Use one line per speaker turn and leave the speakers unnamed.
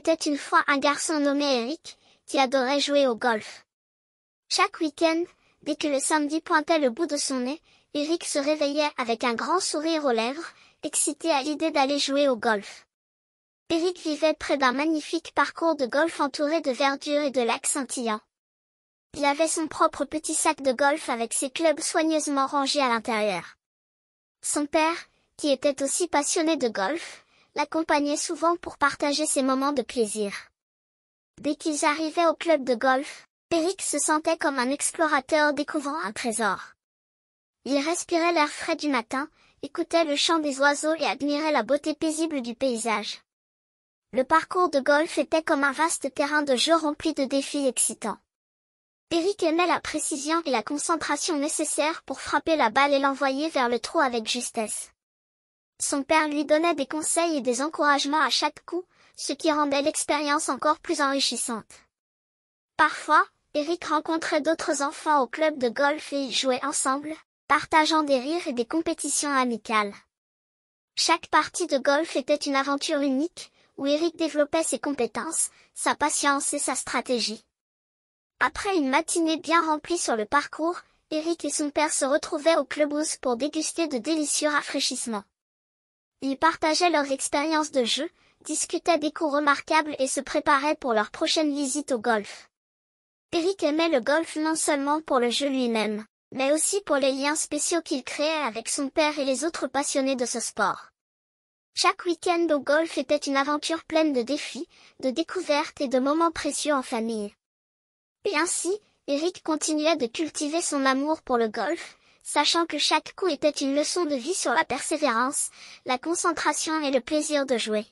était une fois un garçon nommé Eric, qui adorait jouer au golf. Chaque week-end, dès que le samedi pointait le bout de son nez, Eric se réveillait avec un grand sourire aux lèvres, excité à l'idée d'aller jouer au golf. Eric vivait près d'un magnifique parcours de golf entouré de verdure et de lacs scintillants. Il avait son propre petit sac de golf avec ses clubs soigneusement rangés à l'intérieur. Son père, qui était aussi passionné de golf, l'accompagnait souvent pour partager ses moments de plaisir. Dès qu'ils arrivaient au club de golf, Eric se sentait comme un explorateur découvrant un trésor. Il respirait l'air frais du matin, écoutait le chant des oiseaux et admirait la beauté paisible du paysage. Le parcours de golf était comme un vaste terrain de jeu rempli de défis excitants. Eric aimait la précision et la concentration nécessaires pour frapper la balle et l'envoyer vers le trou avec justesse. Son père lui donnait des conseils et des encouragements à chaque coup, ce qui rendait l'expérience encore plus enrichissante. Parfois, Eric rencontrait d'autres enfants au club de golf et ils jouaient ensemble, partageant des rires et des compétitions amicales. Chaque partie de golf était une aventure unique, où Eric développait ses compétences, sa patience et sa stratégie. Après une matinée bien remplie sur le parcours, Eric et son père se retrouvaient au clubhouse pour déguster de délicieux rafraîchissements. Ils partageaient leur expérience de jeu, discutaient des coups remarquables et se préparaient pour leur prochaine visite au golf. Eric aimait le golf non seulement pour le jeu lui-même, mais aussi pour les liens spéciaux qu'il créait avec son père et les autres passionnés de ce sport. Chaque week-end au golf était une aventure pleine de défis, de découvertes et de moments précieux en famille. Et ainsi, Eric continuait de cultiver son amour pour le golf, sachant que chaque coup était une leçon de vie sur la persévérance, la concentration et le plaisir de jouer.